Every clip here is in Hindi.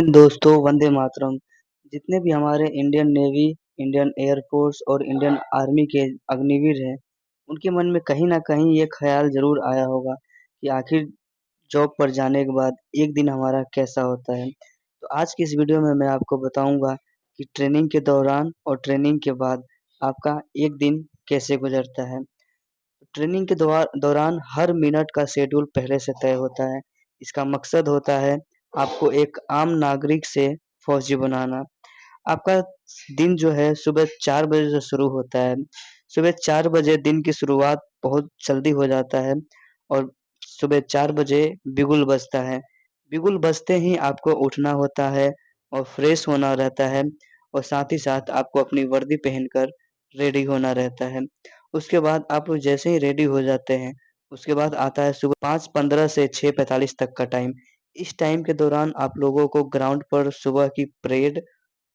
हिंद दोस्तों, वंदे मातरम। जितने भी हमारे इंडियन नेवी, इंडियन एयरफोर्स और इंडियन आर्मी के अग्निवीर हैं, उनके मन में कहीं ना कहीं ये ख्याल जरूर आया होगा कि आखिर जॉब पर जाने के बाद एक दिन हमारा कैसा होता है। तो आज की इस वीडियो में मैं आपको बताऊंगा कि ट्रेनिंग के दौरान और ट्रेनिंग के बाद आपका एक दिन कैसे गुजरता है। ट्रेनिंग के दौरान हर मिनट का शेड्यूल पहले से तय होता है। इसका मकसद होता है आपको एक आम नागरिक से फौजी बनाना। आपका दिन जो है सुबह 4 बजे से शुरू होता है। सुबह 4 बजे दिन की शुरुआत बहुत जल्दी हो जाता है और सुबह 4 बजे बिगुल बजता है। बिगुल बजते ही आपको उठना होता है और फ्रेश होना रहता है और साथ ही साथ आपको अपनी वर्दी पहनकर रेडी होना रहता है। उसके बाद आप लोग जैसे ही रेडी हो जाते हैं, उसके बाद आता है सुबह 5:15 से 6:45 तक का टाइम। इस टाइम के दौरान आप लोगों को ग्राउंड पर सुबह की परेड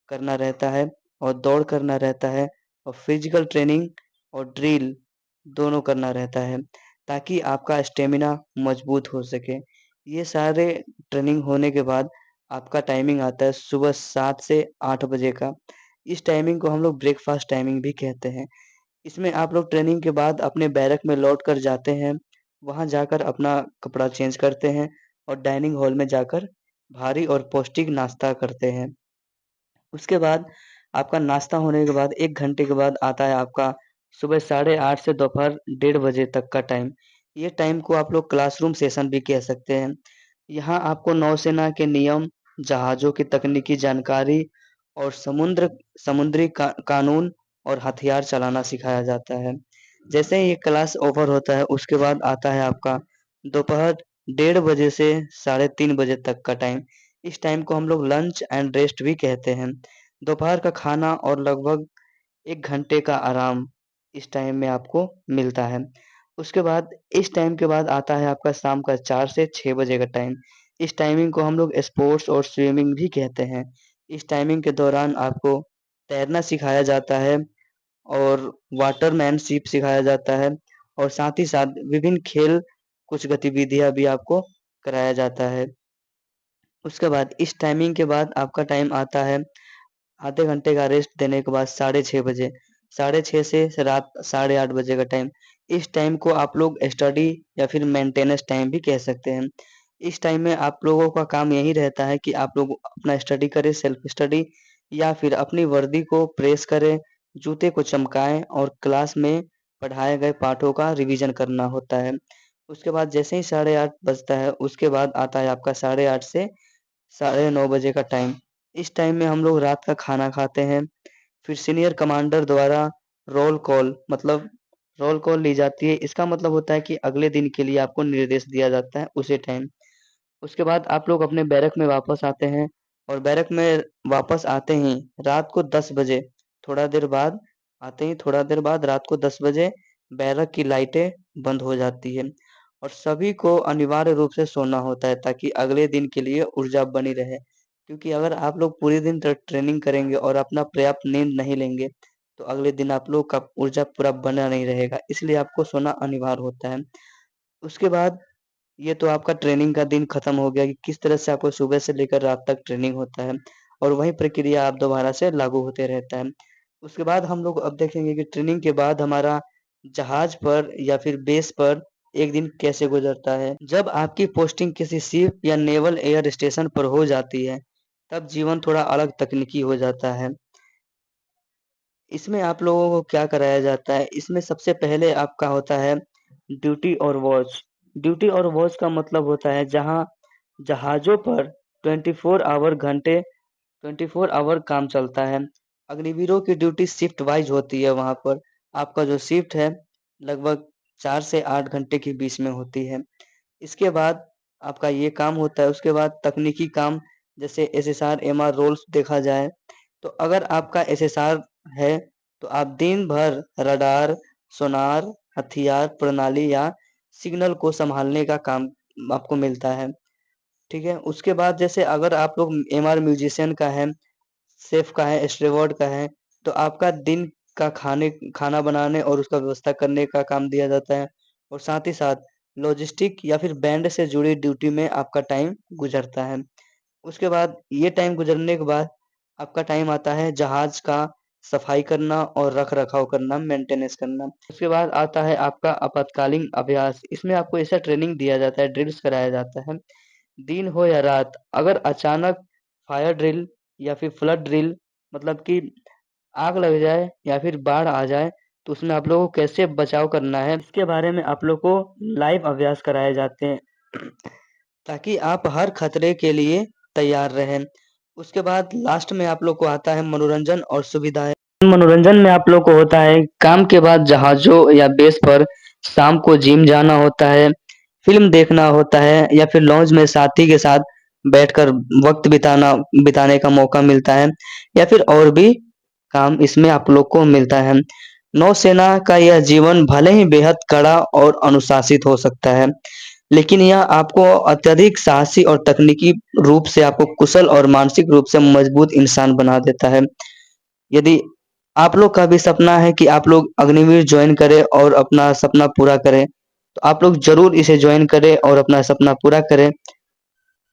करना रहता है और दौड़ करना रहता है और फिजिकल ट्रेनिंग और ड्रिल दोनों करना रहता है ताकि आपका स्टेमिना मजबूत हो सके। ये सारे ट्रेनिंग होने के बाद आपका टाइमिंग आता है सुबह 7 से 8 बजे का। इस टाइमिंग को हम लोग ब्रेकफास्ट टाइमिंग भी कहते हैं। इसमें आप लोग ट्रेनिंग के बाद अपने बैरक में लौट कर जाते हैं। वहाँ जाकर अपना कपड़ा चेंज करते हैं और डाइनिंग हॉल में जाकर भारी और पौष्टिक नाश्ता करते हैं। उसके बाद आपका नाश्ता होने के बाद 1 घंटे के बाद आता है आपका सुबह 8:30 से दोपहर 1:30 बजे तक का टाइम। ये टाइम को आप लोग क्लासरूम सेशन भी कह सकते हैं। यहाँ आपको नौसेना के नियम, जहाज़ों की तकनीकी जानकारी और समुद्री कानून और हथियार चलाना सिखाया जाता है। जैसे ही ये क्लास ओवर होता है, उसके बाद आता है आपका दोपहर 1:30 से 3:30 बजे तक का टाइम। इस टाइम को हम लोग लंच एंड रेस्ट भी कहते हैं। दोपहर का खाना और लगभग 1 घंटे का आराम इस टाइम में आपको मिलता है। उसके बाद इस टाइम के बाद आता है आपका शाम का 4 से 6 बजे का टाइम। इस टाइमिंग को हम लोग स्पोर्ट्स और स्विमिंग भी कहते हैं। इस टाइमिंग के दौरान आपको तैरना सिखाया जाता है और वाटरमैनशिप सिखाया जाता है और साथ ही साथ विभिन्न खेल कुछ गतिविधियां भी आपको कराया जाता है। उसके बाद इस टाइमिंग के बाद आपका टाइम आता है आधे घंटे का रेस्ट देने के बाद 6:30 बजे, 6:30 से रात 8:30 बजे का टाइम। इस टाइम को आप लोग स्टडी या फिर मेंटेनेंस टाइम भी कह सकते हैं। इस टाइम में आप लोगों का काम यही रहता है कि आप लोग अपना स्टडी करें, सेल्फ स्टडी या फिर अपनी वर्दी को प्रेस करें, जूते को चमकाएं और क्लास में पढ़ाए गए पाठों का रिवीजन करना होता है। उसके बाद जैसे ही 8:30 बजता है, उसके बाद आता है आपका 8:30 से 9:30 बजे का टाइम। इस टाइम में हम लोग रात का खाना खाते हैं। फिर सीनियर कमांडर द्वारा रोल कॉल मतलब रोल कॉल ली जाती है। इसका मतलब होता है कि अगले दिन के लिए आपको निर्देश दिया जाता है उसी टाइम। उसके बाद आप लोग अपने बैरक में वापस आते हैं और बैरक में वापस आते ही रात को 10 बजे थोड़ा देर बाद थोड़ा देर बाद रात को 10 बजे बैरक की लाइटें बंद हो जाती है और सभी को अनिवार्य रूप से सोना होता है ताकि अगले दिन के लिए ऊर्जा बनी रहे। क्योंकि अगर आप लोग पूरे दिन ट्रेनिंग करेंगे और अपना पर्याप्त नींद नहीं लेंगे, तो अगले दिन आप लोग का ऊर्जा पूरा बना नहीं रहेगा, इसलिए आपको सोना अनिवार्य होता है। उसके बाद ये तो आपका ट्रेनिंग का दिन खत्म हो गया कि किस तरह से आपको सुबह से लेकर रात तक ट्रेनिंग होता है और वही प्रक्रिया आप दोबारा से लागू होते रहता है। उसके बाद हम लोग अब देखेंगे कि ट्रेनिंग के बाद हमारा जहाज पर या फिर बेस पर एक दिन कैसे गुजरता है। जब आपकी पोस्टिंग किसी शिप या नेवल एयर स्टेशन पर हो जाती है, तब जीवन थोड़ा अलग तकनीकी हो जाता है। इसमें आप लोगों को क्या कराया जाता है, इसमें सबसे पहले आपका होता है ड्यूटी और वॉच। ड्यूटी और वॉच का मतलब होता है जहाँ जहाज़ों पर 24 आवर काम चलता है। अग्निवीरों की ड्यूटी शिफ्ट वाइज होती है वहाँ पर। आपका जो शिफ्ट है लगभग 4 से 8 घंटे के बीच में होती है। इसके बाद आपका ये काम होता है। उसके बाद तकनीकी काम जैसे एसएसआर, एमआर रोल्स देखा जाए, तो अगर आपका एसएसआर है, तो आप दिन भर रडार, सोनार, हथियार प्रणाली या सिग्नल को संभालने का काम आपको मिलता है। ठीक है? उसके बाद जैसे अगर आप लोग एमआर म्यूजिशियन का है, शेफ का है, स्टीवर्ड का है, तो आपका दिन का खाना बनाने और उसका व्यवस्था करने का काम दिया जाता है और साथ ही साथ लॉजिस्टिक या फिर बैंड से जुड़ी ड्यूटी में आपका टाइम गुजरता है। उसके बाद ये टाइम गुजरने के बाद आपका टाइम आता है जहाज का सफाई करना और रख रखाव करना, मेंटेनेंस करना। उसके बाद आता है आपका आपातकालीन अभ्यास। इसमें आपको ऐसा ट्रेनिंग दिया जाता है, ड्रिल्स कराया जाता है, दिन हो या रात। अगर अचानक फायर ड्रिल या फिर फ्लड ड्रिल, मतलब कि आग लग जाए या फिर बाढ़ आ जाए, तो उसमें आप लोगों को कैसे बचाव करना है, इसके बारे में आप लोग को लाइव अभ्यास कराए जाते हैं ताकि आप हर खतरे के लिए तैयार रहें। उसके बाद लास्ट में आप लोग को आता है मनोरंजन और सुविधाएं। मनोरंजन में आप लोग को होता है काम के बाद जहाजों या बेस पर शाम को जिम जाना होता है, फिल्म देखना होता है, या फिर लॉन्च में साथी के साथ बैठकर वक्त बिताने का मौका मिलता है, या फिर और भी काम इसमें आप लोग को मिलता है। नौसेना का यह जीवन भले ही बेहद कड़ा और अनुशासित हो सकता है, लेकिन यह आपको अत्यधिक साहसी और तकनीकी रूप से आपको कुशल और मानसिक रूप से मजबूत इंसान बना देता है। यदि आप लोग का भी सपना है कि आप लोग अग्निवीर ज्वाइन करें और अपना सपना पूरा करें, तो आप लोग जरूर इसे ज्वाइन करें और अपना सपना पूरा करें।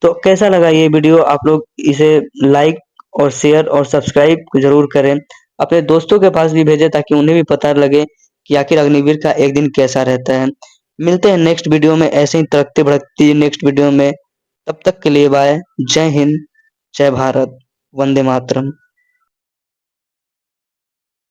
तो कैसा लगा ये वीडियो? आप लोग इसे लाइक और शेयर और सब्सक्राइब जरूर करें। अपने दोस्तों के पास भी भेजें ताकि उन्हें भी पता लगे कि आखिर अग्निवीर का एक दिन कैसा रहता है। मिलते हैं नेक्स्ट वीडियो में ऐसे ही तड़कती भड़कती नेक्स्ट वीडियो में। तब तक के लिए बाय। जय हिंद, जय भारत, वंदे मातरम।